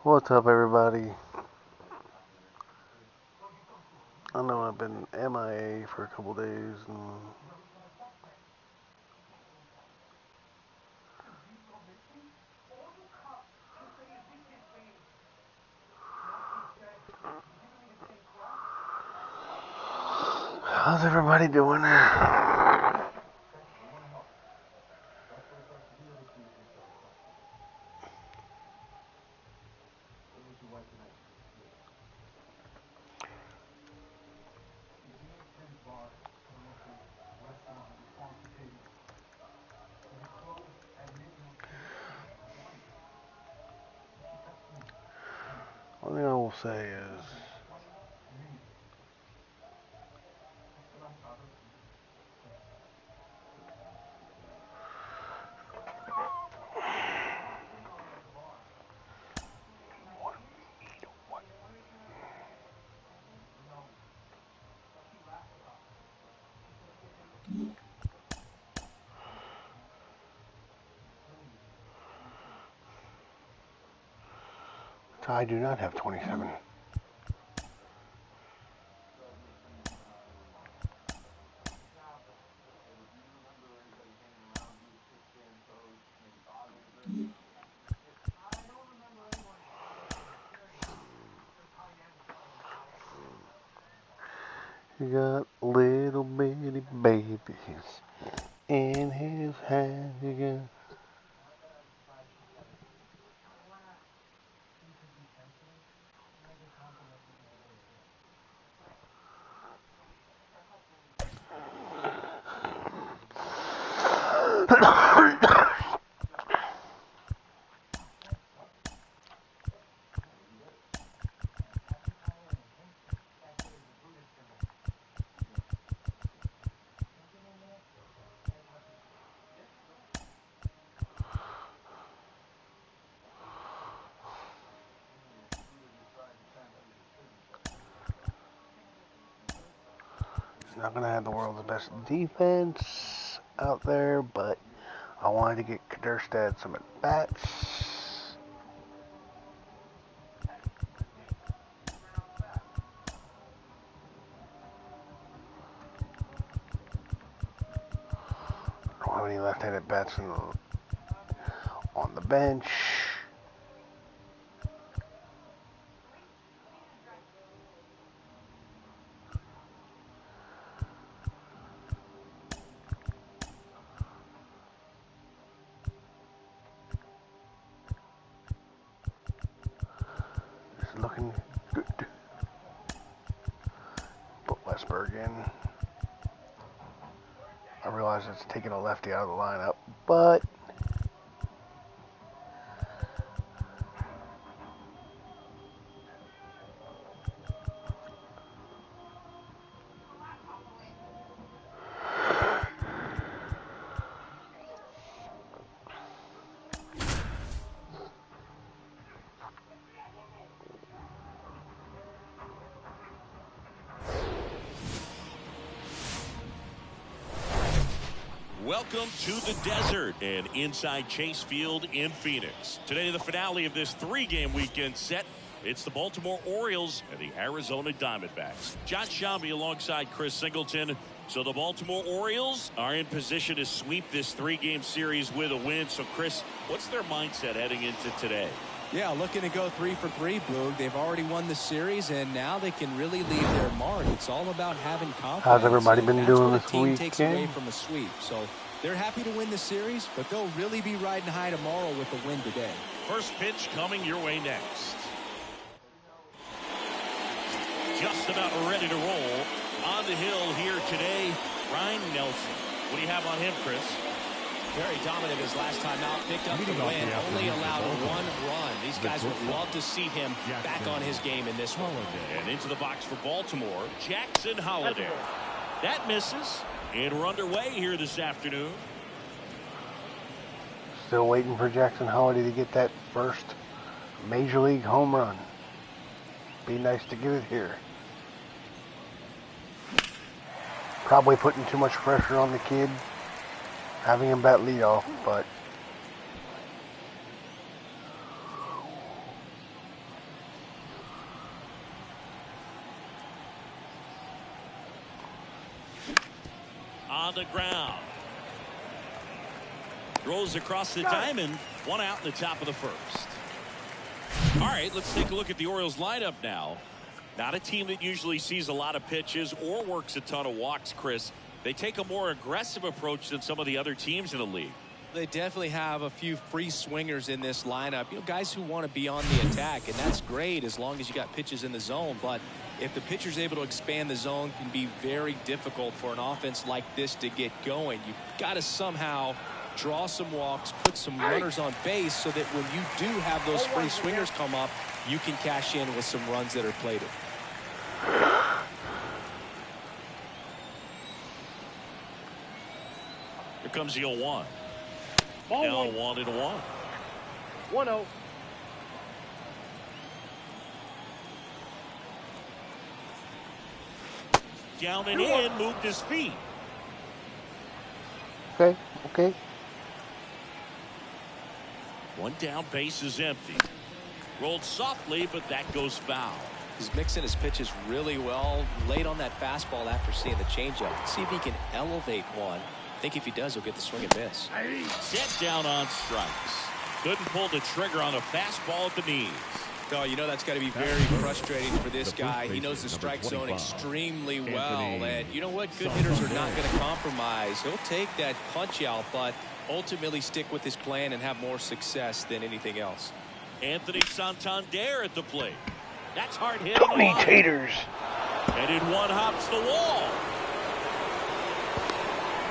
What's up, everybody? I know I've been MIA for a couple days, and how's everybody doing? One thing I will say is, I do not have 27. He got little bitty babies in his hand. He got He's not gonna have the world's best defense out there, but I wanted to get Kderstad some at bats. Don't have any left-handed bats on the bench. It's looking good. Put Westberg in. I realize it's taking a lefty out of the lineup, but Welcome to the desert and inside Chase Field in Phoenix. Today, the finale of this three-game weekend set. It's the Baltimore Orioles and the Arizona Diamondbacks. Josh Shambi alongside Chris Singleton. So the Baltimore Orioles are in position to sweep this three-game series with a win. So, Chris, what's their mindset heading into today? Yeah, looking to go 3 for 3, Boog. They've already won the series, and now they can really leave their mark. It's all about having confidence. How's everybody been doing this team weekend? Takes away from a sweep. So they're happy to win the series, but they'll really be riding high tomorrow with the win today. First pitch coming your way next. Just about ready to roll. On the hill here today, Ryan Nelson. What do you have on him, Chris? Very dominant his last time out, picked up the win, only allowed 1 run. These guys would love to see him back on his game in this one. And into the box for Baltimore, Jackson Holliday. That misses. And we're underway here this afternoon. Still waiting for Jackson Holliday to get that first Major League home run. Be nice to get it here. Probably putting too much pressure on the kid, having him bat leadoff, but On the ground. Throws across the diamond. One out in the top of the first. All right, let's take a look at the Orioles lineup now. Not a team that usually sees a lot of pitches or works a ton of walks, Chris. They take a more aggressive approach than some of the other teams in the league. They definitely have a few free swingers in this lineup. You know, guys who want to be on the attack, and that's great as long as you got pitches in the zone. But if the pitcher's able to expand the zone, it can be very difficult for an offense like this to get going. You've got to somehow draw some walks, put some runners on base so that when you do have those free swingers come up, you can cash in with some runs that are plated. Here comes the 0-1. Now 1-1. 1-0. Down and in, moved his feet. Okay. One down, base is empty. Rolled softly, but that goes foul. He's mixing his pitches really well. Late on that fastball after seeing the changeup. See if he can elevate one. I think if he does, he'll get the swing and miss. Set down on strikes. Couldn't pull the trigger on a fastball at the knees. Oh, you know that's got to be very frustrating for this guy. He knows the strike zone extremely well. And you know what? Good hitters are not going to compromise. He'll take that punch out, but ultimately stick with his plan and have more success than anything else. Anthony Santander at the plate. That's hard hitting. Tony Taters. And in one hops the wall.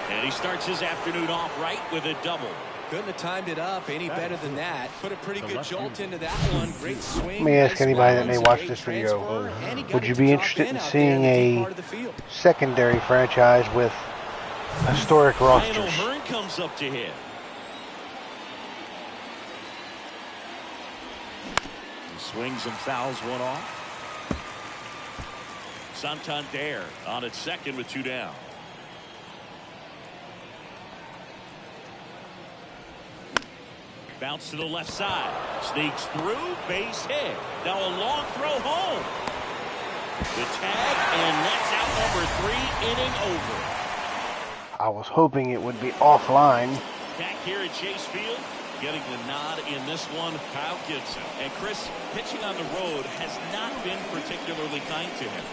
And he starts his afternoon off right with a double. Couldn't have timed it up any better than that. Put a pretty good jolt into that one. Great swing. Let me ask anybody that may watch this video, would you be interested in seeing a secondary franchise with historic Ryan rosters? O'Hearn comes up to hit. He swings and fouls one off. Santander on at second with two down. Bounce to the left side. Sneaks through. Base hit. Now a long throw home. The tag, and that's out number 3, inning over. I was hoping it would be offline. Back here at Chase Field, getting the nod in this one, Kyle Gibson. And Chris, pitching on the road has not been particularly kind to him.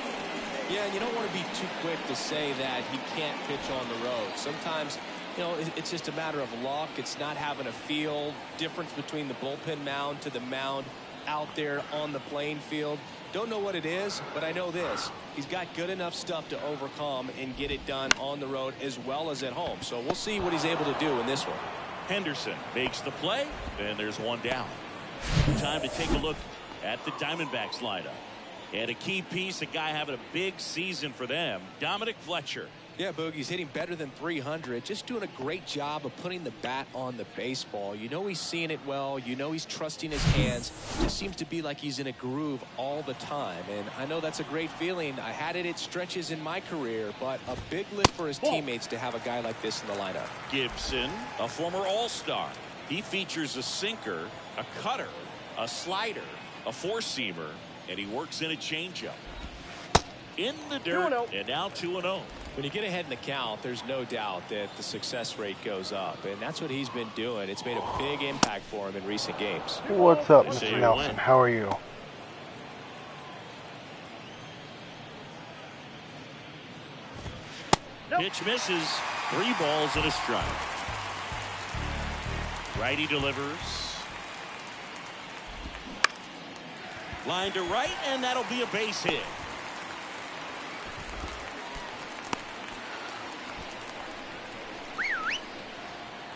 Yeah, you don't want to be too quick to say that he can't pitch on the road. Sometimes, you know, it's just a matter of luck. It's not having a feel. Difference between the bullpen mound to the mound out there on the playing field. Don't know what it is, but I know this. He's got good enough stuff to overcome and get it done on the road as well as at home. So we'll see what he's able to do in this one. Henderson makes the play, and there's one down. Time to take a look at the Diamondbacks lineup. And a key piece, a guy having a big season for them, Dominic Fletcher. Yeah, Boogie's hitting better than 300. Just doing a great job of putting the bat on the baseball. You know he's seeing it well. You know he's trusting his hands. Just seems to be like he's in a groove all the time. And I know that's a great feeling. I had it at stretches in my career, but a big lift for his teammates to have a guy like this in the lineup. Gibson, a former All-Star. He features a sinker, a cutter, a slider, a four-seamer, and he works in a changeup. In the dirt, and now 2-0. When you get ahead in the count, there's no doubt that the success rate goes up, and that's what he's been doing. It's made a big impact for him in recent games. What's up, Mr. Nelson? How are you? Pitch misses. 3 balls and a strike. Righty delivers. Line to right, and that'll be a base hit.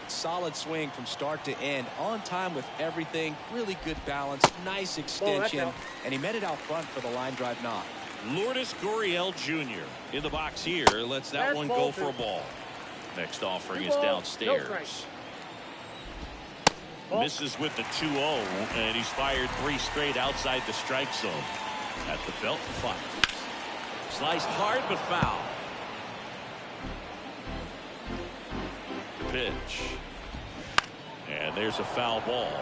Solid swing from start to end, on time with everything. Really good balance, nice extension, and he met it out front for the line drive knock. Lourdes Gurriel Jr. in the box here. Lets that one go for a ball. Next offering is downstairs. Misses with the 2-0, and he's fired 3 straight outside the strike zone. At the belt and fires. Sliced hard but foul. Pitch. And there's a foul ball.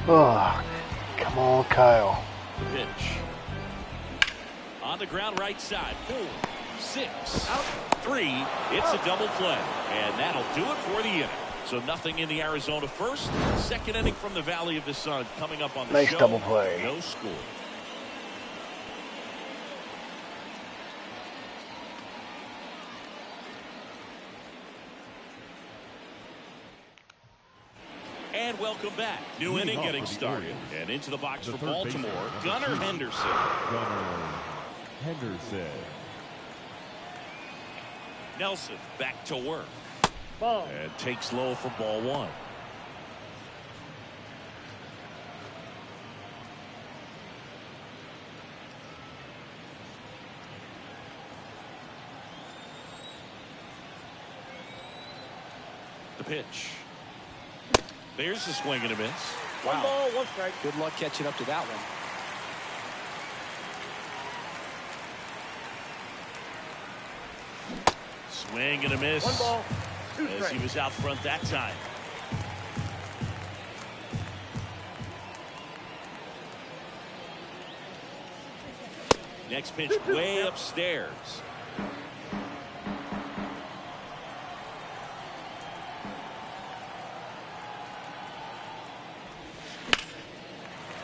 Oh, come on, Kyle. Pitch. On the ground right side. Boom. 6, 3. It's a double play, and that'll do it for the inning. So nothing in the Arizona first. Second inning from the Valley of the Sun coming up on the show. Nice double play. No score. And welcome back. New inning getting started. And into the box for Baltimore, Gunnar Henderson. Nelson back to work. And takes low for ball 1. The pitch. There's the swing and a miss. Wow. 1 ball, 1 strike. Good luck catching up to that one. Swing and a miss. 1 ball, 2 as strikes. he was out front that time. Next pitch way upstairs.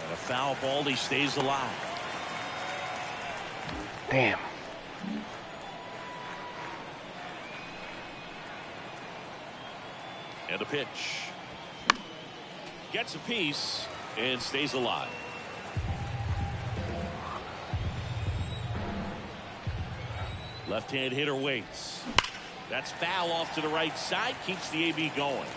And a foul ball. He stays alive. Damn. And a pitch. Gets a piece and stays alive. Left-hand hitter waits. That's foul off to the right side. Keeps the AB going.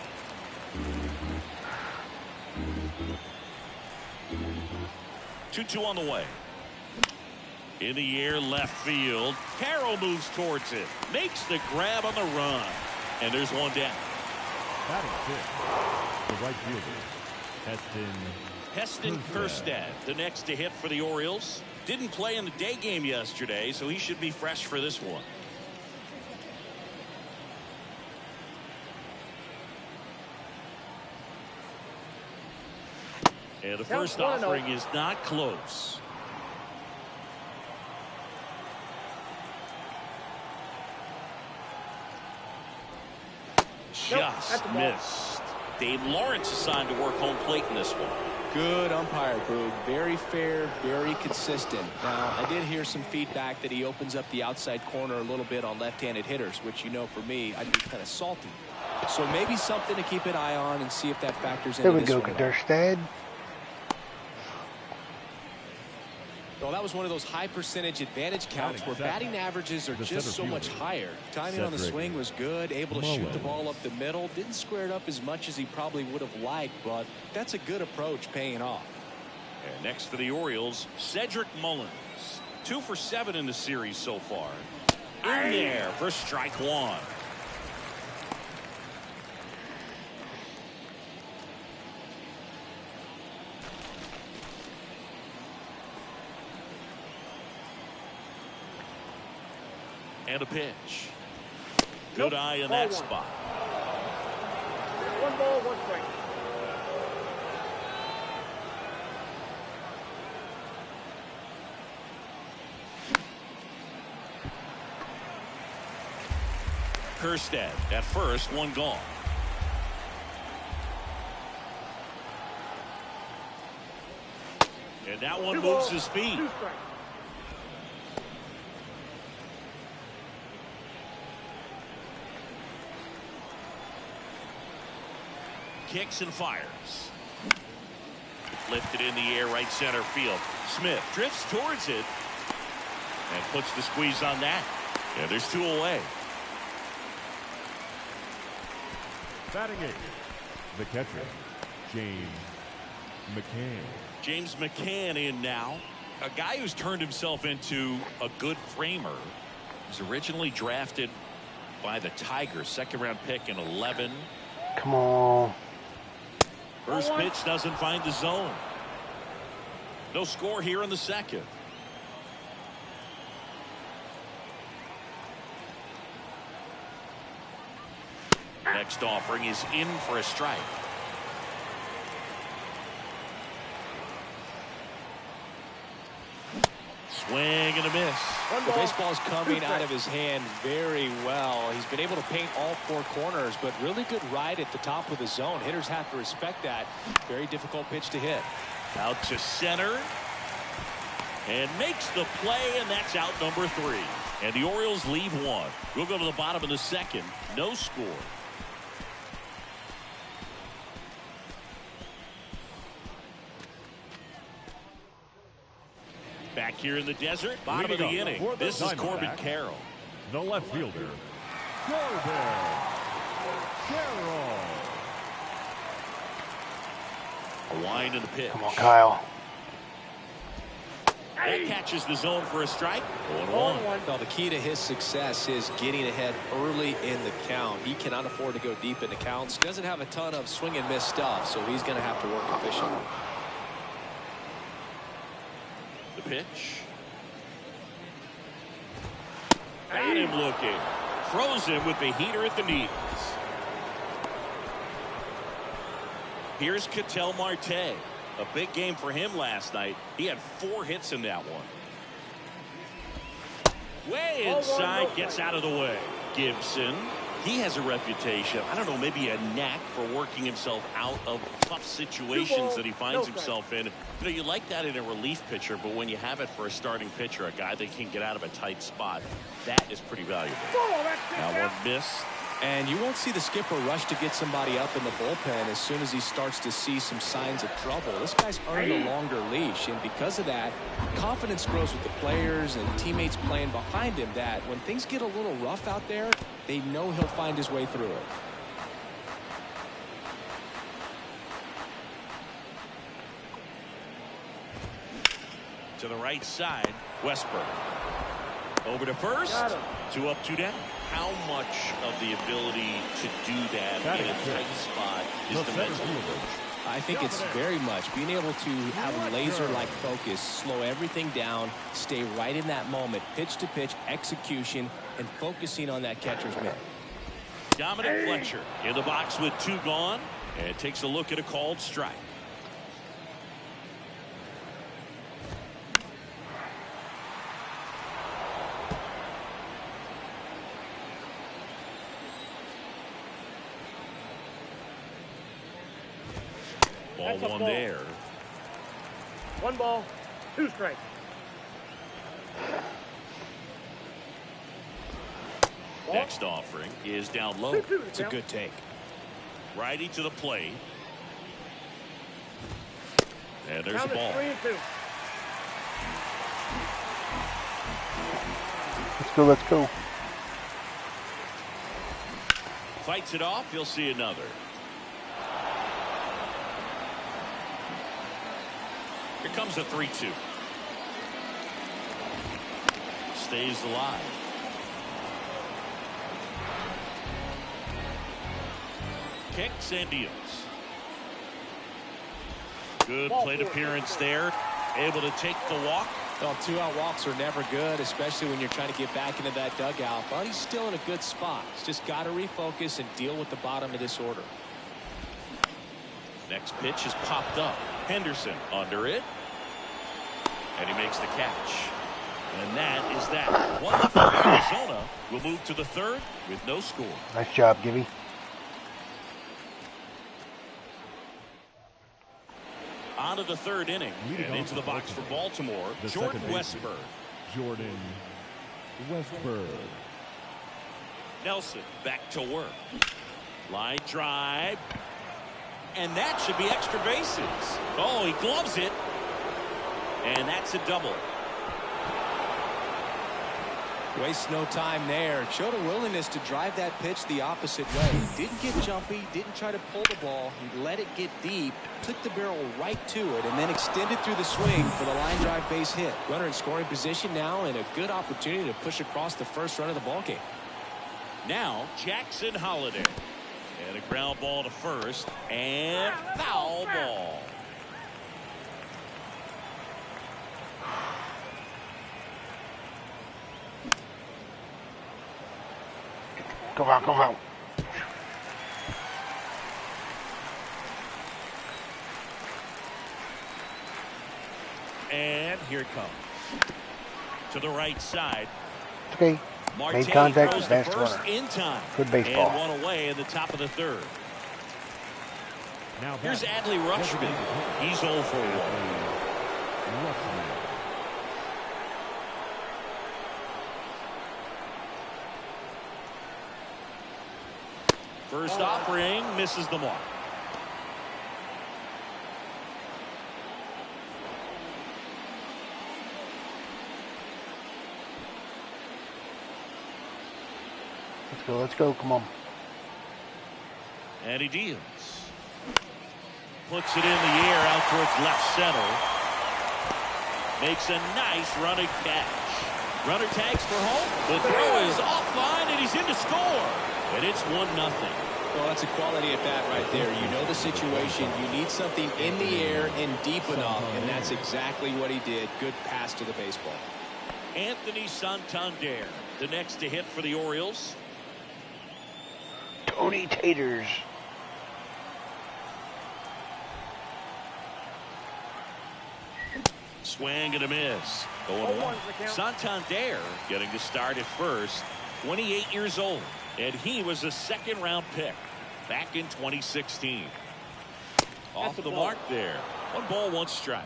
Two on the way. In the air, left field. Carroll moves towards it. Makes the grab on the run. And there's one down. Batting fifth, the right fielder, Heston Kjerstad, the next to hit for the Orioles. Didn't play in the day game yesterday, so he should be fresh for this one. And the first offering is not close. Just missed. Dave Lawrence assigned to work home plate in this one. Good umpire, Boog. Very fair, very consistent. Now, I did hear some feedback that he opens up the outside corner a little bit on left-handed hitters, which, you know, for me, I'd be kind of salty. So maybe something to keep an eye on and see if that factors into There we this go, one. Kjerstad. Well, that was one of those high percentage advantage counts where batting averages are just so much higher. Timing on the swing was good, able to shoot the ball up the middle. Didn't square it up as much as he probably would have liked, but that's a good approach paying off. And next for the Orioles, Cedric Mullins. 2 for 7 in the series so far. In there for strike 1. And a pitch. Good eye in that spot. 1 ball, 1 strike. Kjerstad at first, 1 gone. And that one moves his feet. 2 strikes. Kicks and fires. Lifted in the air, right center field. Smith drifts towards it and puts the squeeze on that. Yeah, there's 2 away. batting eighth, the catcher, James McCann. James McCann in now. A guy who's turned himself into a good framer. He's originally drafted by the Tigers, 2nd-round pick in 11. Come on. First pitch doesn't find the zone. No score here in the 2nd. Next offering is in for a strike. Swing and a miss. The baseball is coming out of his hand very well. He's been able to paint all four corners, but really good ride at the top of the zone. Hitters have to respect that. Very difficult pitch to hit. Out to center. And makes the play, and that's out number 3. And the Orioles leave one. We'll go to the bottom of the second. No score. Back here in the desert, bottom of the inning. This is Corbin Carroll. The left fielder, Corbin Carroll. A wind in the pitch. Come on, Kyle. That catches the zone for a strike. 0-1. Well, the key to his success is getting ahead early in the count. He cannot afford to go deep in the counts. Doesn't have a ton of swing and miss stuff, so he's going to have to work efficiently. The pitch. At him looking. Throws him with the heater at the knees. Here's Ketel Marte. A big game for him last night. He had 4 hits in that one. Way inside, gets out of the way. Gibson, he has a reputation, I don't know, maybe a knack for working himself out of tough situations that he finds himself in. You know, you like that in a relief pitcher, but when you have it for a starting pitcher, a guy that can get out of a tight spot, that is pretty valuable. Now one miss. And you won't see the skipper rush to get somebody up in the bullpen as soon as he starts to see some signs of trouble. This guy's earned a longer leash, and because of that, confidence grows with the players and teammates playing behind him, that when things get a little rough out there, they know he'll find his way through it. To the right side, Westberg. Over to first. 2 up, 2 down. How much of the ability to do that in a tight spot is the mental approach? I think it's very much being able to have laser-like focus, slow everything down, stay right in that moment, pitch to pitch, execution, and focusing on that catcher's mitt. Dominic Fletcher in the box with 2 gone, and takes a look at a called strike. Ball 1 there. 1 ball, 2 strikes. Next offering is down low. It's a good take. Righty to the plate. And there's the ball. 3-2. Let's go, let's go. Fights it off. You'll see another. Here comes a 3-2. Stays alive. Kicks and deals. Good plate appearance there. Able to take the walk. Well, 2-out walks are never good, especially when you're trying to get back into that dugout. But he's still in a good spot. He's just got to refocus and deal with the bottom of this order. Next pitch is popped up. Henderson under it. And he makes the catch. And that is that. 1 for Arizona will move to the 3rd with no score. Nice job, Gibby. On to the 3rd inning. And into the box for Baltimore, Jordan Westberg. Jordan Westberg. Nelson back to work. Line drive. And that should be extra bases. Oh, he gloves it. And that's a double. Wastes no time there. Showed a willingness to drive that pitch the opposite way. Didn't get jumpy, didn't try to pull the ball. He let it get deep, took the barrel right to it, and then extended through the swing for the line drive base hit. Runner in scoring position now, and a good opportunity to push across the first run of the ball game. Now Jackson Holliday. And a ground ball to first. And foul ball. Come on, come on. And here it comes. To the right side. Okay. Made contact, advanced runner. In time. Good baseball. And one away in the top of the third. Now here's Adley Rutschman. He's 0 for 1. First offering misses the mark. Let's go, come on. And he deals. Puts it in the air out towards left center. Makes a nice running catch. Runner tags for home. The throw is offline and he's in to score. And it's 1-0. Well, that's a quality at bat right there. You know the situation. You need something in the air and deep enough, and that's exactly what he did. Good pass to the baseball. Anthony Santander, the next to hit for the Orioles. Tony Taters. Swing and a miss. 0-1. Santander getting to start at first. 28 years old. And he was a second-round pick back in 2016. Off of the mark there. 1 ball, 1 strike.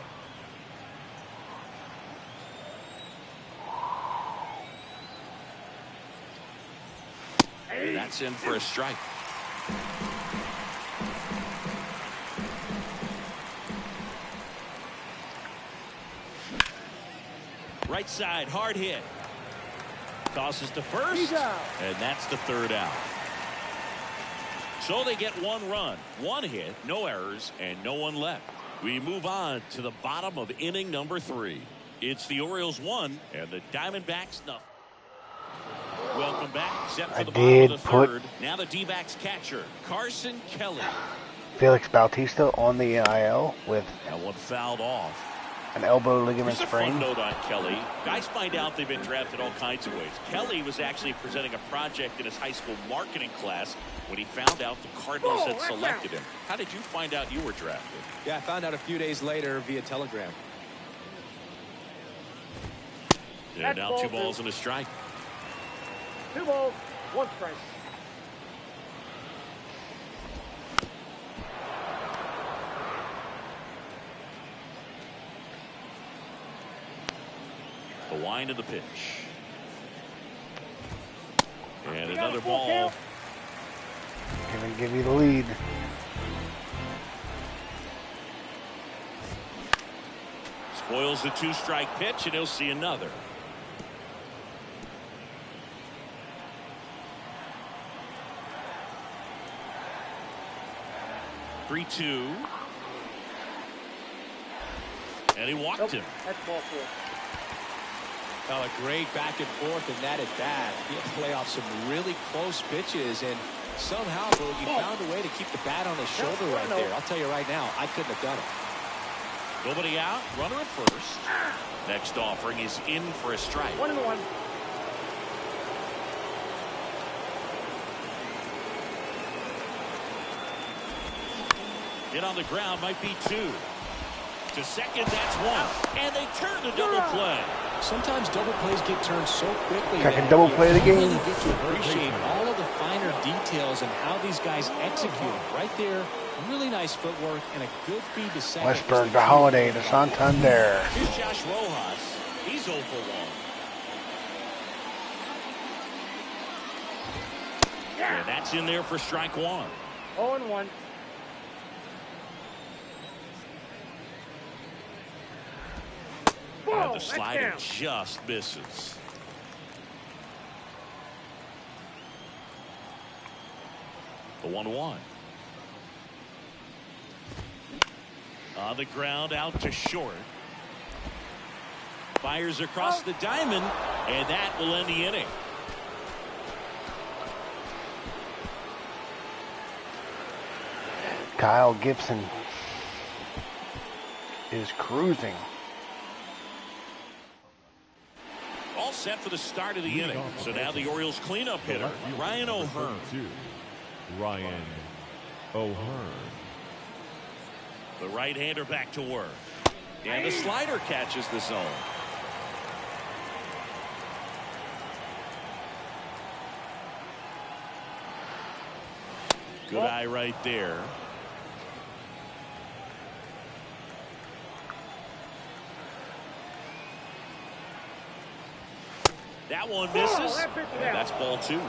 That's in for a strike. Right side, hard hit. Tosses to first, and that's the 3rd out. So they get 1 run, 1 hit, no errors, and no one left. We move on to the bottom of inning number 3. It's the Orioles 1 and the Diamondbacks nothing. Welcome back. Set for the bottom of the 3rd. Now the D-backs catcher, Carson Kelly. Felix Bautista on the IL with that one fouled off. An elbow ligament sprain. Fun note on Kelly. Guys find out they've been drafted all kinds of ways. Kelly was actually presenting a project in his high school marketing class when he found out the Cardinals had selected him. How did you find out you were drafted? Yeah, I found out a few days later via telegram. And now 2 balls and a strike. 2 balls, 1 strike. The wind of the pitch. And another ball. Gonna give you the lead. Spoils the 2-strike pitch, and he'll see another. (3-2). And he walked him. That's ball 4. Well, a great back and forth in that at bat. He had to play off some really close pitches, and somehow he found a way to keep the bat on his shoulder right there. I'll tell you right now, I couldn't have done it. Nobody out, runner at first. Next offering is in for a strike. 1-1. Hit on the ground, might be 2. To second, that's 1. And they turn the double play. Sometimes double plays get turned so quickly. Second double play of the game. You get to appreciate all of the finer details and how these guys execute. Right there, really nice footwork and a good feed to second. Westburg to Holiday to Santander. Here's Josh Rojas. He's 0 for 1. And that's in there for strike 1. 0-1. And the slider just misses. The 1-1. On the ground, out to short. Fires across the diamond, and that will end the inning. Kyle Gibson is cruising. All set for the start of the inning. So now the Orioles cleanup hitter, Ryan O'Hearn. Ryan O'Hearn. The right-hander back to work. And the slider catches the zone. Good eye right there. That one misses. And that's ball 2.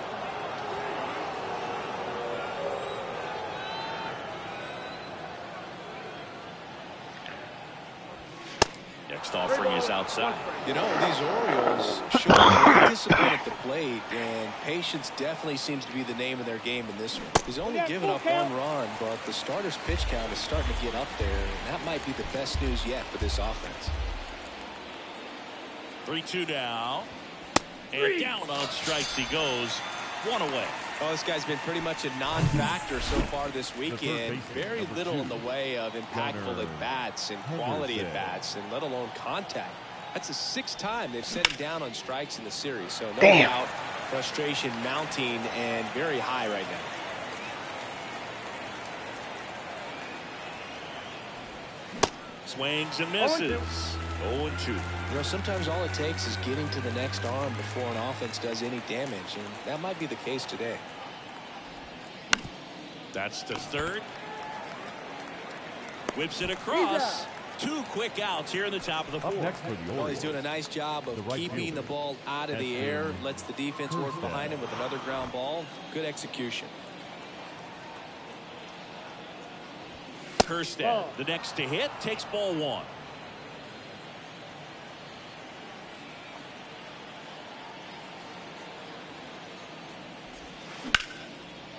Next offering is outside. You know, these Orioles show great discipline at the plate, and patience definitely seems to be the name of their game in this one. He's only given up 1 run, but the starter's pitch count is starting to get up there, and that might be the best news yet for this offense. 3-2 now. And down on strikes he goes. 1 away. Oh, this guy's been pretty much a non-factor so far this weekend. Very little in the way of impactful at-bats and quality at-bats, and let alone contact. That's the 6th time they've set him down on strikes in the series. So no doubt, frustration mounting and very high right now. Swings and misses. 0-2. You know, sometimes all it takes is getting to the next arm before an offense does any damage, and that might be the case today. That's to third. Whips it across. 2 quick outs here in the top of the 4th. Well, he's doing a nice job of keeping the ball out of the air. Lets the defense work behind him with another ground ball. Good execution. Kirsten, the next to hit, takes ball 1.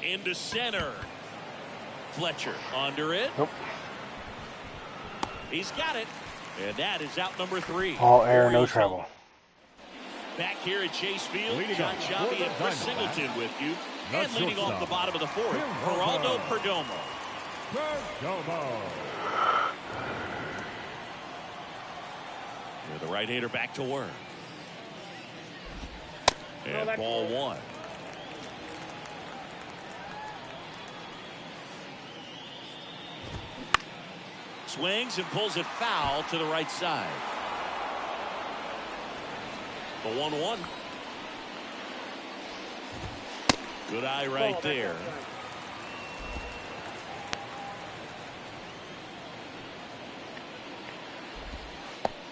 Into center. Fletcher under it. Nope. He's got it. And that is out number 3. All air, no travel. Back here at Chase Field, John Shabby and Chris Singleton with you. And leading off the bottom of the 4th, Geraldo Perdomo. The right-hander back to work. And ball 1. Swings and pulls it foul to the right side. The 1-1. Good eye right there.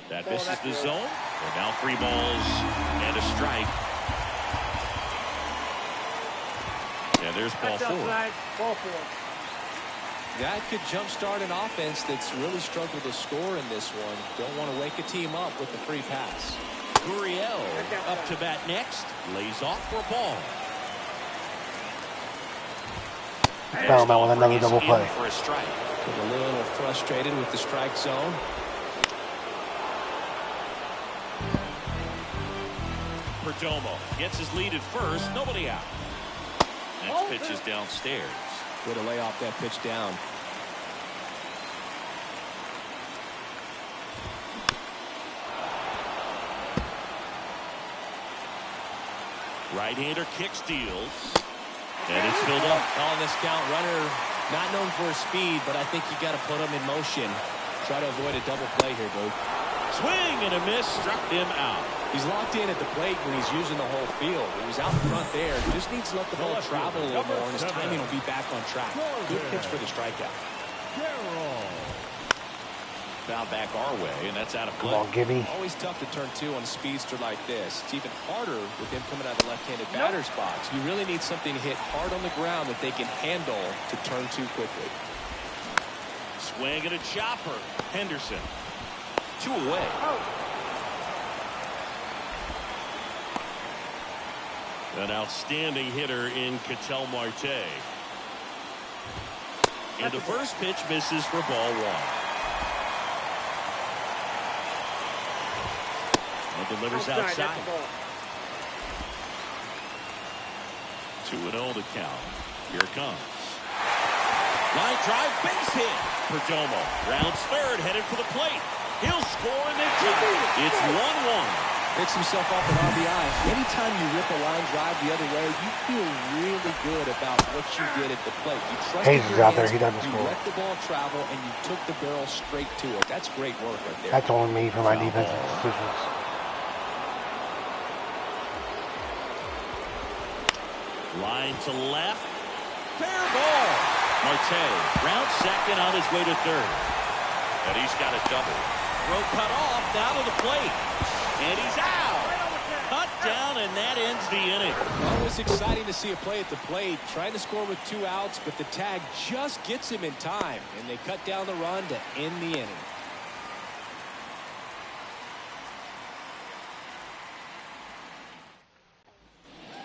That misses the zone. And now 3 balls and a strike. And there's ball 4. That could jumpstart an offense that's really struggled to score in this one. Don't want to wake a team up with the free pass. Gurriel up to bat next. Lays off for a ball. Foul out with another double play. For a strike. A little frustrated with the strike zone. Perdomo gets his lead at first. Nobody out. Next pitch is downstairs. Way to lay off that pitch down. Right-hander kick steals. And it's filled up. On this count, runner not known for his speed, but I think you got to put him in motion. Try to avoid a double play here, Luke. Swing and a miss. Struck him out. He's locked in at the plate when he's using the whole field. He was out in front there. He just needs to let the ball travel a little more, and his timing will be back on track. Good pitch for the strikeout. Foul back our way, and that's out of play. Come on, Gibby. Always tough to turn 2 on a speedster like this. It's even harder with him coming out of the left-handed batter's box. You really need something to hit hard on the ground that they can handle to turn 2 quickly. Swing and a chopper. Henderson. 2 away. An outstanding hitter in Ketel Marte. And the first pitch misses for ball 1. And delivers outside. 2-0 the count. Here it comes. Line drive, base hit. Perdomo rounds third, headed for the plate. He'll score and then it's 1-1. Picks himself off an RBI. Anytime you rip a line drive the other way, you feel really good about what you did at the plate. You trusted Hayes is out there. He doesn't you score. let the ball travel, and you took the barrel straight to it. That's great work right there. That's on me for my defensive decisions. Line to left. Fair ball. Marte round second on his way to third. And he's got a double. Throw cut off, now to the plate. And he's out. Cut down, and that ends the inning. Always exciting to see a play at the plate. Trying to score with 2 outs, but the tag just gets him in time. And they cut down the run to end the inning.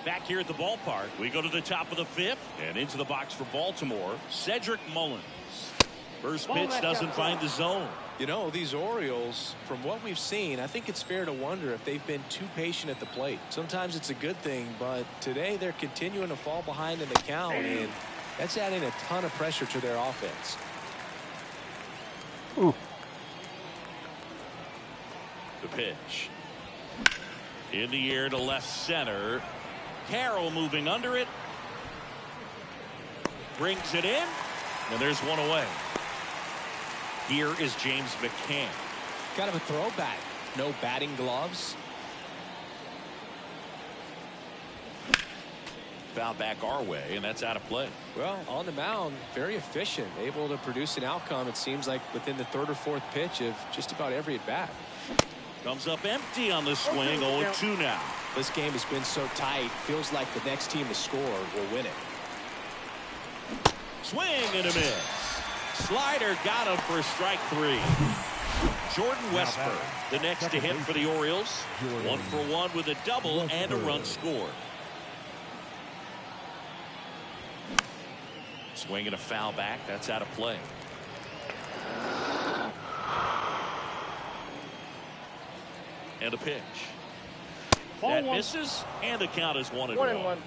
Back here at the ballpark, we go to the top of the 5th. And into the box for Baltimore, Cedric Mullins. First pitch doesn't find the zone. You know, these Orioles, from what we've seen, I think it's fair to wonder if they've been too patient at the plate. Sometimes it's a good thing, but today they're continuing to fall behind in the count, and that's adding a ton of pressure to their offense. Ooh. The pitch. In the air to left center. Carroll moving under it. Brings it in, and there's one away. Here is James McCann. Kind of a throwback. No batting gloves. Foul back our way, and that's out of play. Well, on the mound, very efficient. Able to produce an outcome, it seems like, within the 3rd or 4th pitch of just about every at-bat. Comes up empty on the swing. 0-2 now. This game has been so tight. Feels like the next team to score will win it. Swing and a miss. Slider got him for strike 3. Jordan Westburg, the next to hit for the Orioles. 1 for 1 with a double and a run scored. Swing and a foul back. That's out of play. And a pitch. That misses, and the count is 1-1. 1-1.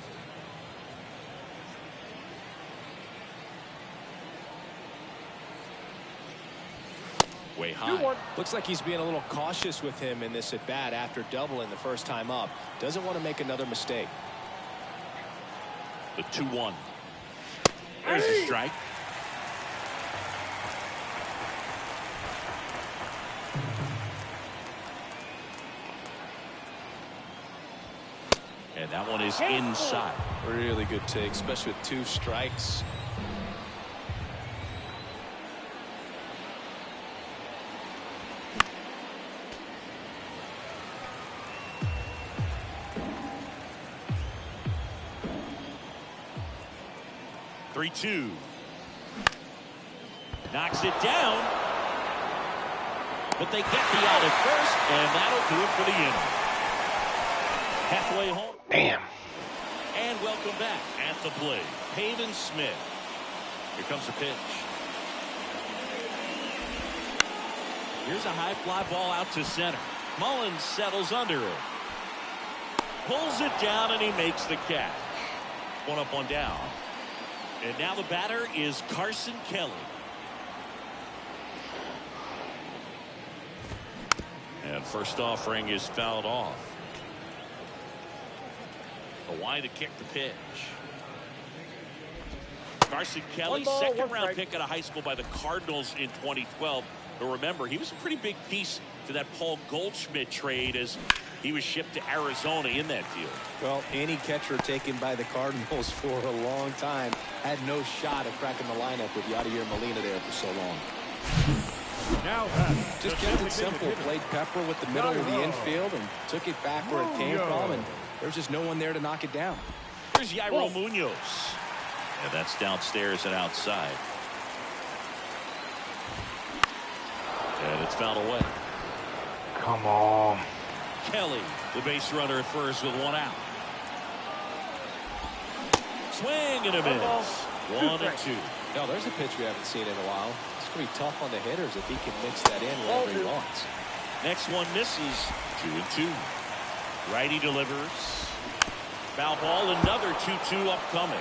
Way high. Looks like he's being a little cautious with him in this at bat after doubling the first time up. Doesn't want to make another mistake. The 2-1. There's a strike. And that one is inside. Really good take, especially with 2 strikes. Three-two. Knocks it down. But they get the out at first, and that'll do it for the inning. Halfway home. Damn. And welcome back at the plate, Pavin Smith. Here comes the pitch. Here's a high fly ball out to center. Mullins settles under it. Pulls it down, and he makes the catch. 1 up, 1 down. And now the batter is Carson Kelly. And first offering is fouled off. Why to kick the pitch. Carson Kelly, 2nd round pick out of high school by the Cardinals in 2012. But remember, he was a pretty big piece to that Paul Goldschmidt trade as he was shipped to Arizona in that deal. Well, any catcher taken by the Cardinals for a long time had no shot at cracking the lineup with Yadier Molina there for so long. Now just kept it simple. Played pepper with the middle of the infield and took it back where it came from, and there's just no one there to knock it down. Here's Yairo Munoz. And that's downstairs and outside. And it's fouled away. Come on. Kelly, the base runner at first with 1 out. Swing and a miss. 1-2. No, there's a pitch we haven't seen in a while. It's going to be tough on the hitters if he can mix that in wherever he wants. Next one misses. 2-2. Righty delivers. Foul ball, another 2-2 upcoming.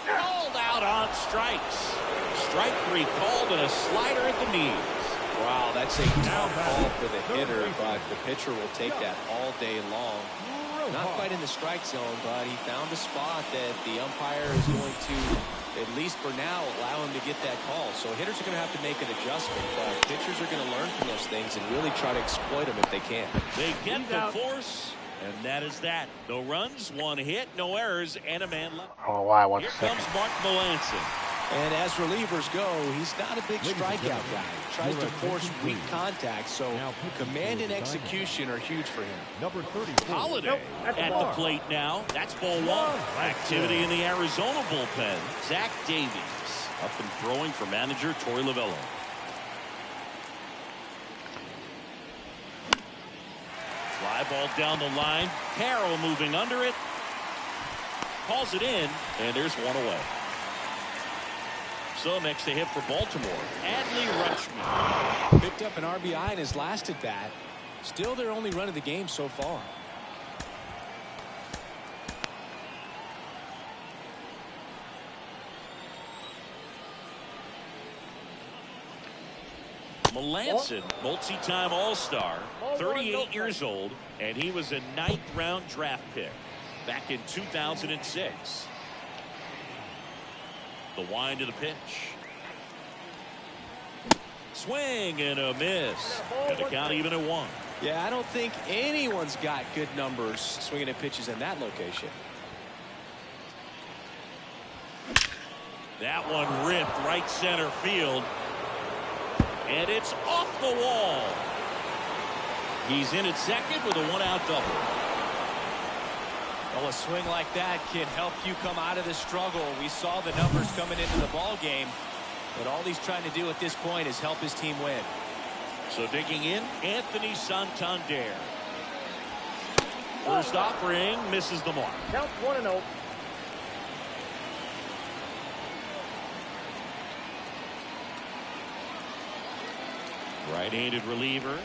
Called out on strikes. Strike 3 called and a slider at the knees. Wow, that's a tough call for the hitter, but the pitcher will take that all day long. Not quite in the strike zone, but he found a spot that the umpire is going to, at least for now, allow him to get that call. So hitters are going to have to make an adjustment, but pitchers are going to learn from those things and really try to exploit them if they can. They get the force, And that is that. No runs, 1 hit, no errors, and a man left. Oh, wow, Here comes Mark Melanson. And as relievers go, he's not a big strikeout guy. He tries to force weak contact, so command and execution are huge for him. Number 30. Holiday at the plate now. That's ball 1. Activity in the Arizona bullpen. Zach Davies up and throwing for manager Torey Lovullo. Fly ball down the line. Carroll moving under it. Calls it in, and there's 1 away. So next to hit for Baltimore, Adley Rutschman. Picked up an RBI in his last at bat. Still their only run of the game so far. Melanson, multi-time All-Star, 38 years old, and he was a 9th-round draft pick back in 2006. The wind of the pitch. Swing and a miss. And the count even at 1. Yeah, I don't think anyone's got good numbers swinging at pitches in that location. That one ripped right center field. And it's off the wall. He's in at second with a 1-out double. Well, a swing like that can help you come out of the struggle. We saw the numbers coming into the ball game, but all he's trying to do at this point is help his team win. So digging in, Anthony Santander. First offering misses the mark. Counts 1-0. Right-handed reliever.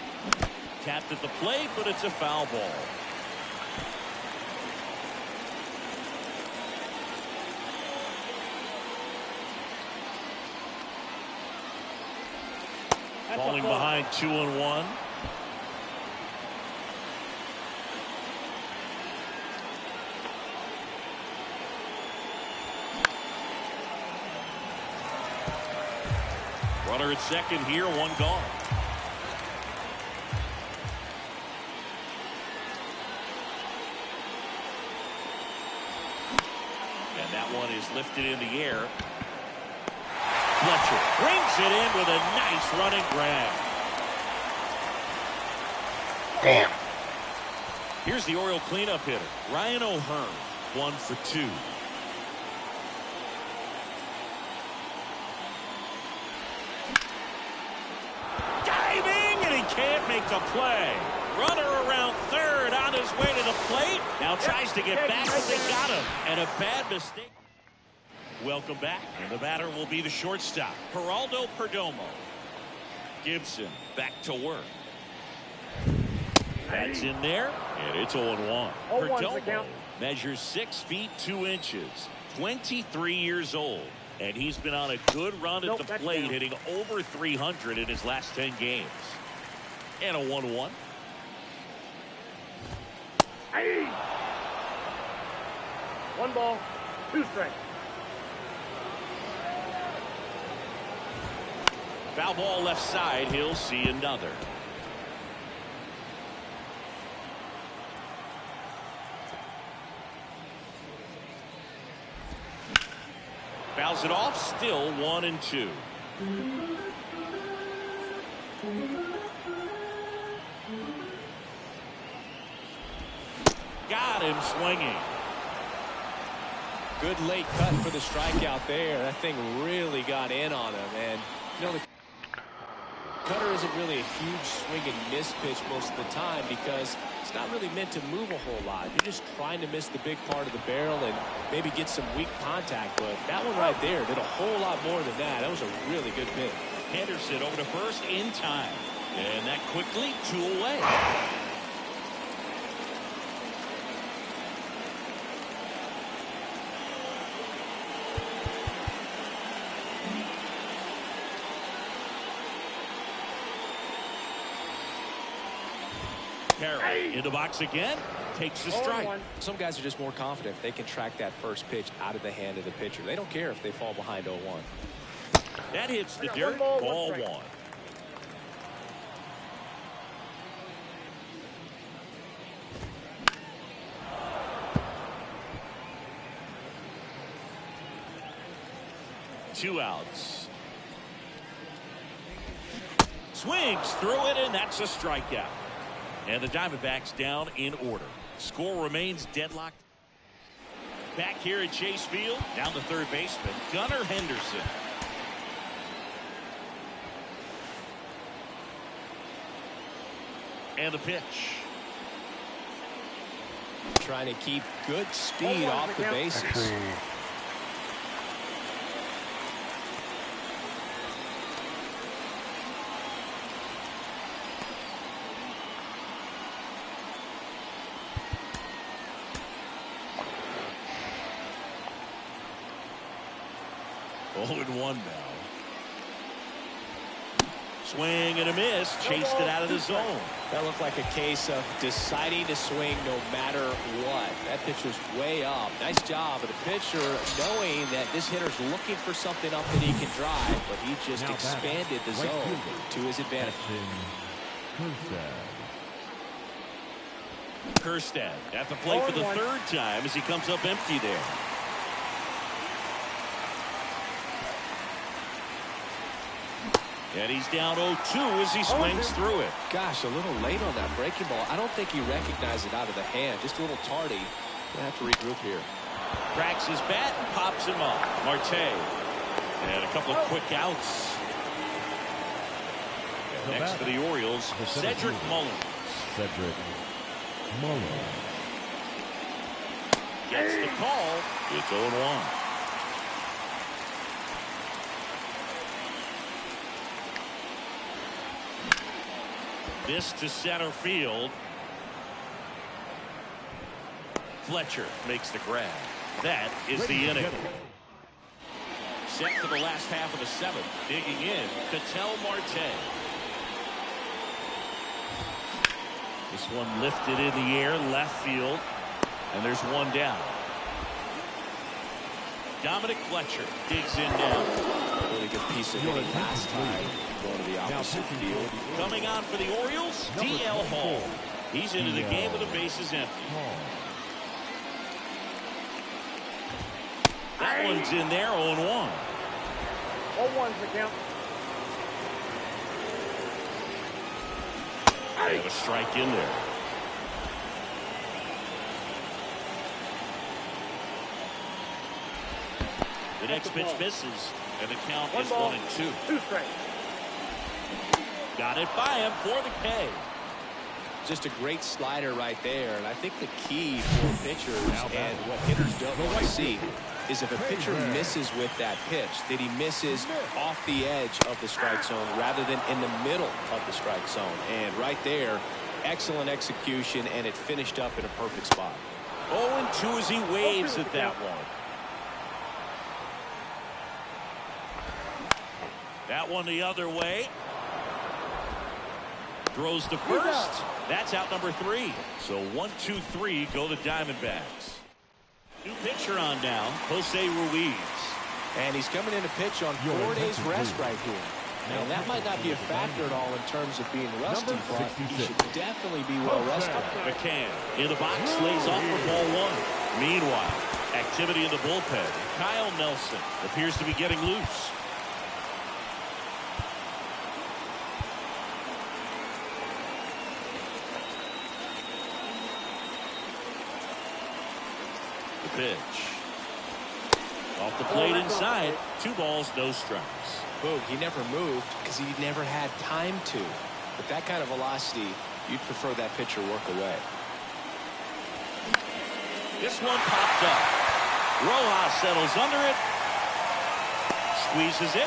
Tapped at the plate, but it's a foul ball. Falling behind 2-1. Runner at second here, 1 gone. And that one is lifted in the air. Fletcher brings it in with a nice running grab. Damn. Here's the Oriole cleanup hitter, Ryan O'Hearn, 1 for 2. Diving, and he can't make the play. Runner around third on his way to the plate. Now tries to get back, but they got him. And a bad mistake. Welcome back, and the batter will be the shortstop, Geraldo Perdomo. Gibson back to work. That's in there, and it's 0-1. Perdomo measures 6 feet 2 inches, 23 years old, and he's been on a good run at the plate, hitting over 300 in his last 10 games. And a 1-1. Hey. 1 ball, 2 strikes. Foul ball left side. He'll see another. Fouls it off. Still 1-2. Got him swinging. Good late cut for the strikeout there. That thing really got in on him. And, you know, the cutter isn't really a huge swing and miss pitch most of the time because it's not really meant to move a whole lot. You're just trying to miss the big part of the barrel and maybe get some weak contact. But that one right there did a whole lot more than that. That was a really good pitch. Henderson over to first in time. And that quickly 2 away. Carroll in the box again, takes the strike. Some guys are just more confident if they can track that first pitch out of the hand of the pitcher. They don't care if they fall behind 0-1. That hits the dirt. Ball 1. 2 outs. Swings through it, and that's a strikeout. And the Diamondbacks down in order. Score remains deadlocked. Back here at Chase Field, down the third baseman, Gunnar Henderson. And the pitch. Trying to keep good speed off the bases. Actually, Oh, and 1 now. Swing and a miss. Chased it out of the zone. That looked like a case of deciding to swing no matter what. That pitch was way up. Nice job of the pitcher knowing that this hitter's looking for something up that he can drive, but he just expanded the zone to his advantage. Kjerstad at the plate for the 3rd time as he comes up empty there. And he's down 0-2 as he swings through it. Gosh, a little late on that breaking ball. I don't think he recognized it out of the hand. Just a little tardy. Gonna have to regroup here. Cracks his bat and pops him up. Marte. And a couple of quick outs. And next for the Orioles, Cedric Mullins. Gets the call. It's 0-1. This to center field. Fletcher makes the grab. That is the inning. Set for the last half of the 7th. Digging in, Ketel Marte. This one lifted in the air, left field. And there's 1 down. Dominic Fletcher digs in now. Really good piece of hitting last time. Going to the opposite field. Coming on for the Orioles, D.L. Hall. He's into the game with the bases empty. That one's in there, 0-1. 0-1's the count. They have a strike in there. The next pitch misses, and the count is 1-2. 2 strikes. Got it by him for the K. Just a great slider right there. And I think the key for pitchers and what hitters don't want to see is if a pitcher misses with that pitch, that he misses off the edge of the strike zone rather than in the middle of the strike zone. And right there, excellent execution, and it finished up in a perfect spot. 0-2 as he waves at that one. That one the other way. Throws to first. That's out number 3. So 1-2-3 go the Diamondbacks. New pitcher on now, Jose Ruiz. And he's coming in to pitch on 4 days rest right here. And that might not be a factor at all in terms of being rusty, but he should definitely be well rested. McCann in the box, lays off for ball 1. Meanwhile, activity in the bullpen. Kyle Nelson appears to be getting loose. Pitch. Off the plate inside. 2 balls, no strikes. Boom, he never moved because he never had time to. With that kind of velocity, you'd prefer that pitcher work away. This one popped up. Rojas settles under it. Squeezes it.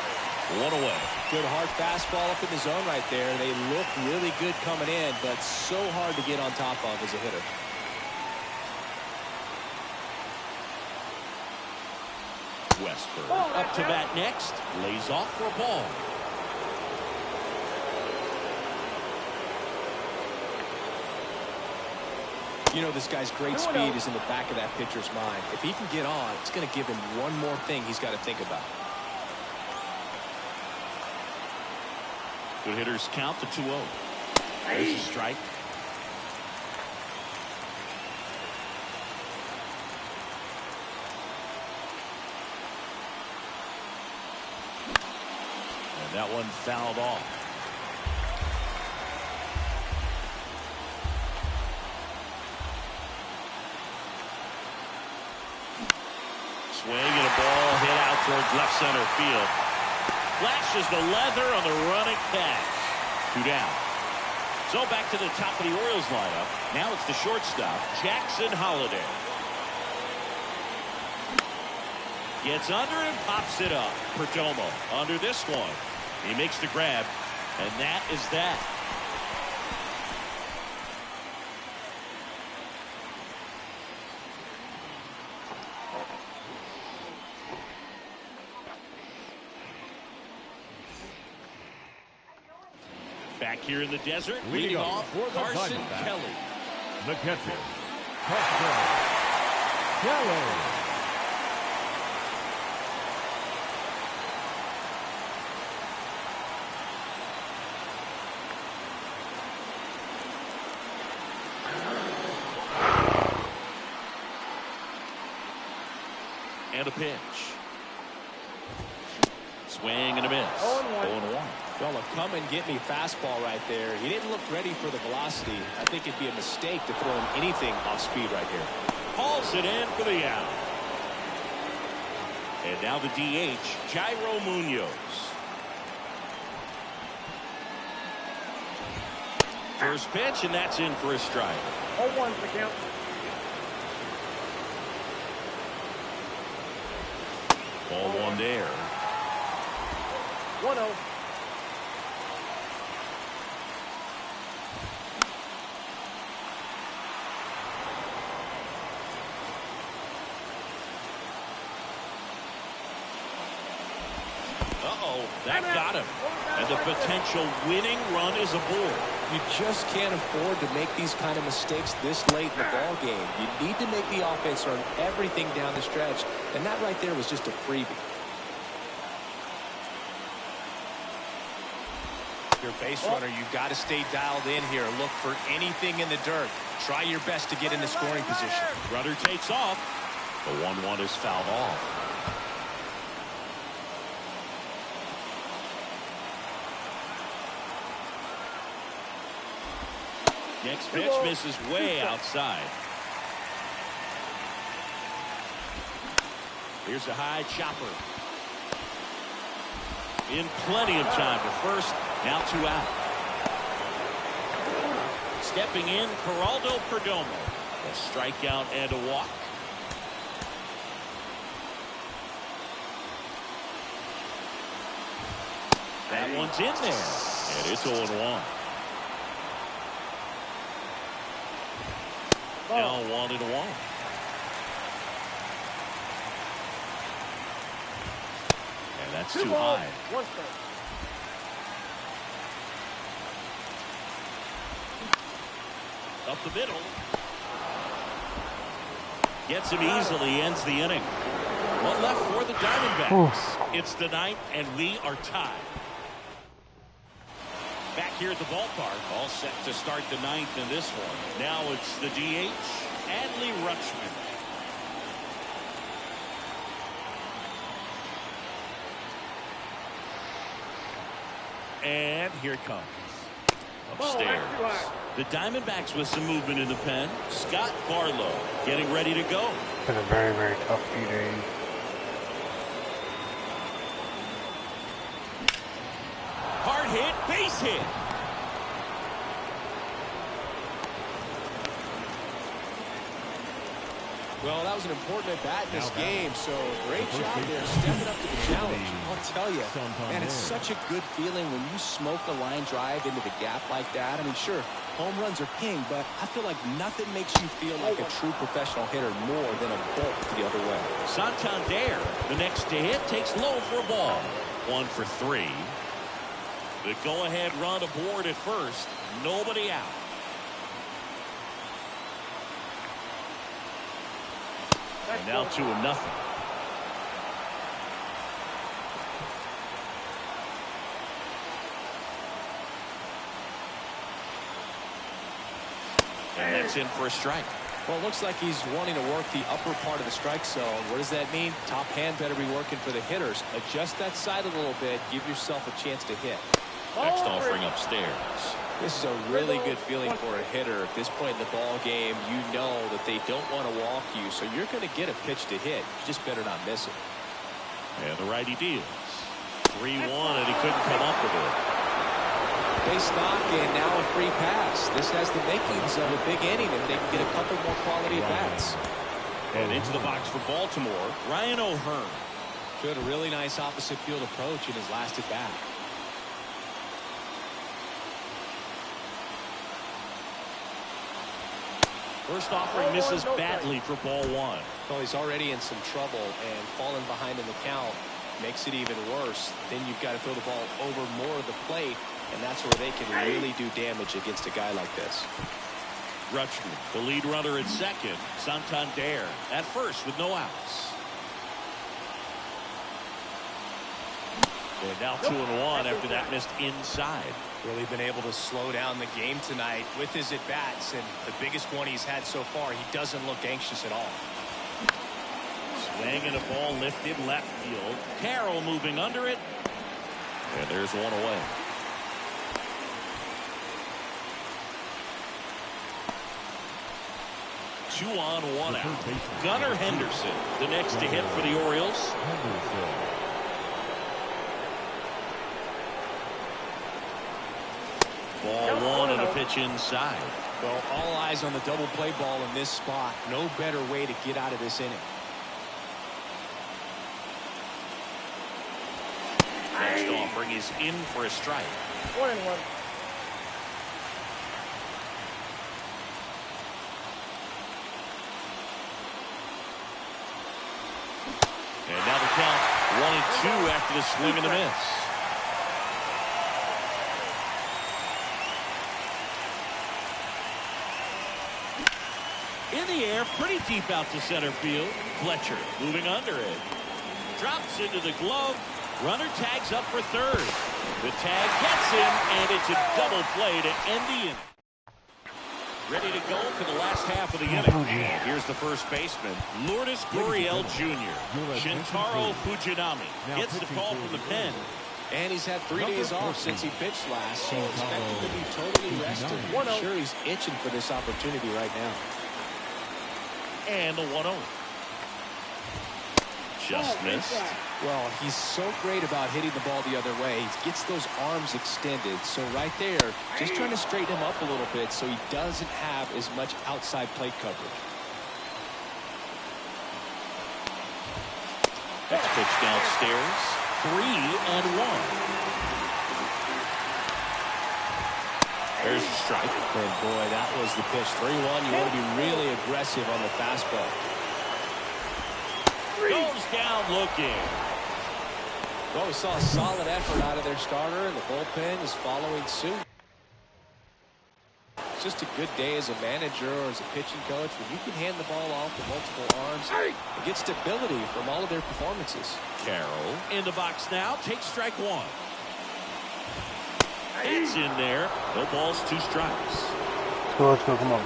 1 away. Good hard fastball up in the zone right there. They look really good coming in, but so hard to get on top of as a hitter. Westburg up to bat next. Lays off for a ball. You know, this guy's great speed is in the back of that pitcher's mind. If he can get on, it's going to give him one more thing he's got to think about. Good hitters count to 2-0. There's a strike. And that one fouled off. Swing and a ball hit out towards left center field. Flashes the leather on the running catch. 2 down. So back to the top of the Orioles lineup. Now it's the shortstop, Jackson Holliday. Gets under and pops it up. Perdomo under this one. He makes the grab, and that is that. Back here in the desert, leading off Carson Kelly. The catcher, Carson Kelly. And a pitch. Swing and a miss. 0-1. Well, a come and get me fastball right there. He didn't look ready for the velocity. I think it'd be a mistake to throw him anything off speed right here. Hauls it in for the out. And now the DH, Jairo Munoz. First pitch, and that's in for a strike. 0-1's the count. Ball one there. 1-0. That got him. And the potential winning run is aboard. You just can't afford to make these kind of mistakes this late in the ball game. You need to make the offense earn everything down the stretch, and that right there was just a freebie. Your base runner, you've got to stay dialed in here. Look for anything in the dirt. Try your best to get into scoring position. Runner takes off. The 1-1 is fouled off. Next pitch misses way outside. Here's a high chopper. In plenty of time to first. Now 2 out. Stepping in, Geraldo Perdomo. A strikeout and a walk. That one's in there. And it's 0-1. Now 1-1. And that's too high. Up the middle. Gets him easily, ends the inning. One left for the Diamondbacks. It's the 9th, and we are tied. Back here at the ballpark, all set to start the 9th in this one. Now it's the DH, Adley Rutschman. And here it comes. Upstairs. The Diamondbacks with some movement in the pen. Scott Barlow getting ready to go. It's been a very, very tough few days. Hard hit, base hit. Well, that was an important at-bat in this game, so great job there stepping up to the challenge. I'll tell you, man, it's such a good feeling when you smoke a line drive into the gap like that. I mean, sure, home runs are king, but I feel like nothing makes you feel like a true professional hitter more than a bolt the other way. Santander, the next to hit, takes low for a ball. 1 for 3. The go-ahead run aboard at first. Nobody out. And now 2-0. And that's in for a strike. Well, it looks like he's wanting to work the upper part of the strike zone. What does that mean? Top hand better be working for the hitters. Adjust that side a little bit. Give yourself a chance to hit. Next offering upstairs. This is a really good feeling for a hitter. At this point in the ball game, you know that they don't want to walk you, so you're going to get a pitch to hit. You just better not miss it. And the righty deals. 3-1, and he couldn't come up with it. Base knock, and now a free pass. This has the makings of a big inning if they can get a couple more quality at bats. And into the box for Baltimore, Ryan O'Hearn. Showed a really nice opposite field approach in his last at bat. First offering misses badly for ball 1. Well, he's already in some trouble, and falling behind in the count makes it even worse. Then you've got to throw the ball over more of the plate, and that's where they can really do damage against a guy like this. Rutschman, the lead runner at second. Santander at first with no outs. And now 2-1 after that missed inside. Really been able to slow down the game tonight with his at-bats, and the biggest one he's had so far, he doesn't look anxious at all. Swing and a ball lifted left field. Carroll moving under it. And there's one away. Two on, one out. Gunnar Henderson, the next to hit for the Orioles. Ball 1 and a pitch inside. Well, all eyes on the double play ball in this spot. No better way to get out of this inning. Next offering is in for a strike. 1-1. And now the count 1-2 after the swing and a miss. In the air, pretty deep out to center field. Fletcher moving under it. Drops into the glove. Runner tags up for third. The tag gets him, and it's a double play to end the inning. Ready to go for the last half of the inning. Here's the first baseman, Lourdes Gurriel Jr. Shintaro Fujinami gets the call from the pen. And he's had 3 days off since he pitched last, so expected to be totally rested. I'm sure he's itching for this opportunity right now. And the 1-0. Just missed. Well, he's so great about hitting the ball the other way. He gets those arms extended. So right there, just trying to straighten him up a little bit so he doesn't have as much outside plate coverage. Next pitch downstairs. 3-1. There's a strike. And boy, that was the pitch. 3-1. You want to be really aggressive on the fastball. Goes down looking. Well, we saw a solid effort out of their starter, and the bullpen is following suit. It's just a good day as a manager or as a pitching coach when you can hand the ball off to multiple arms and get stability from all of their performances. Carroll in the box now. Takes strike 1. It's in there. No balls, 2 strikes. Let's go, come on.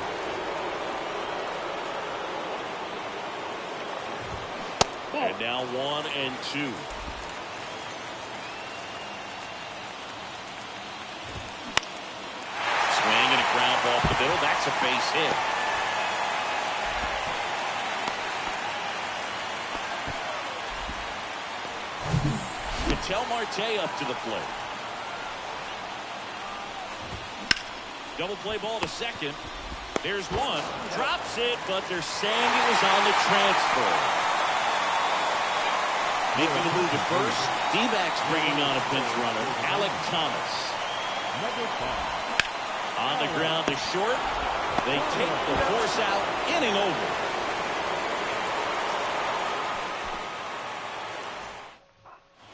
And now 1-2. Swing and a ground ball up the middle. That's a base hit. Ketel Marte up to the plate. Double play ball to second. There's one. Drops it, but they're saying it was on the transfer. Making the move to first. D-backs bringing on a pinch runner. Alec Thomas. On the ground to short. They take the force out. Inning over.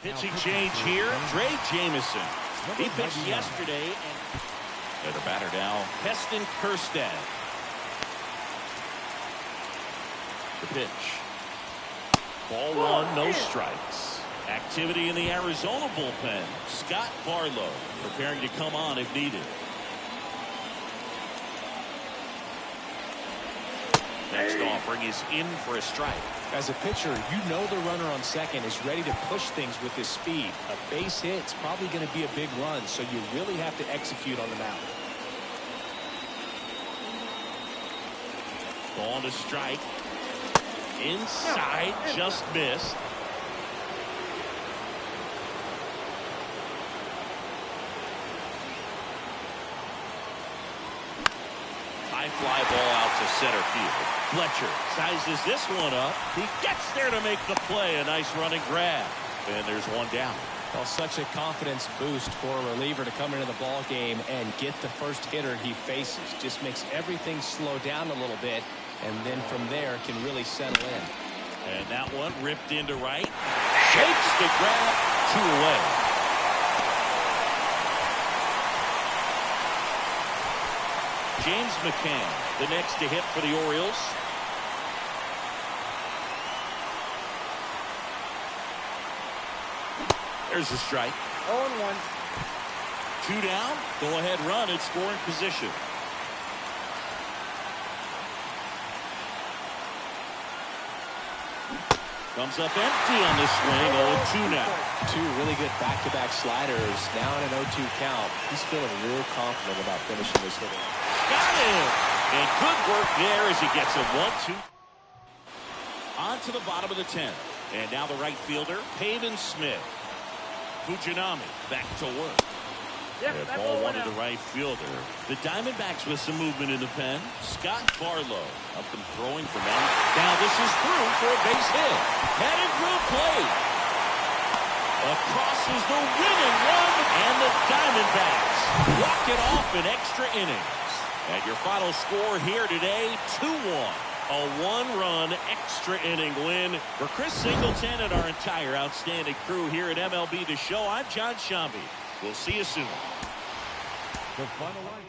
Pitching change here. Trey Jamison. He pitched yesterday. And the batter now, Heston Kjerstad. The pitch. Ball 1, no strikes. Activity in the Arizona bullpen. Scott Barlow preparing to come on if needed. Next offering is in for a strike. As a pitcher, you know the runner on second is ready to push things with his speed. A base hit's probably going to be a big run, so you really have to execute on the mound. On to strike. Inside, just missed. High fly ball out to center field. Fletcher sizes this one up. He gets there to make the play. A nice running grab. And there's one down. Well, such a confidence boost for a reliever to come into the ball game and get the first hitter he faces. Just makes everything slow down a little bit, and then from there can really settle in. And that one ripped into right. Shakes the grab. 2 away. James McCann, the next to hit for the Orioles. There's a strike. 0-1. 2 down. Go ahead run in scoring position. Comes up empty on this swing. 0-2 now. 2 really good back-to-back sliders. Now in an 0-2 count. He's feeling real confident about finishing this hitter. Got him. And good work there as he gets a 1-2. On to the bottom of the 10th. And now the right fielder, Pavin Smith. Fujinami back to work. Yep, And that ball ball one to went the right fielder. The Diamondbacks with some movement in the pen. Scott Barlow up and throwing for them. Now this is through for a base hit. Headed for a plate. Across is the winning run, and the Diamondbacks walk it off in extra innings. And your final score here today, 2-1. A 1-run extra inning win for Chris Singleton and our entire outstanding crew here at MLB The Show. I'm John Shambi. We'll see you soon. The final line.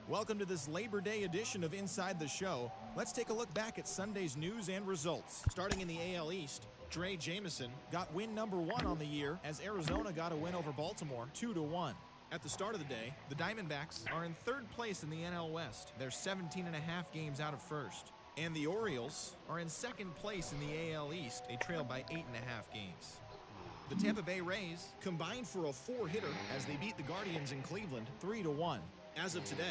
Welcome to this Labor Day edition of Inside the Show. Let's take a look back at Sunday's news and results. Starting in the AL East, Dre Jameson got win number 1 on the year as Arizona got a win over Baltimore 2-1. At the start of the day, the Diamondbacks are in 3rd place in the NL West. They're 17.5 games out of first. And the Orioles are in 2nd place in the AL East. They trail by 8.5 games. The Tampa Bay Rays combined for a 4-hitter as they beat the Guardians in Cleveland 3-1. As of today,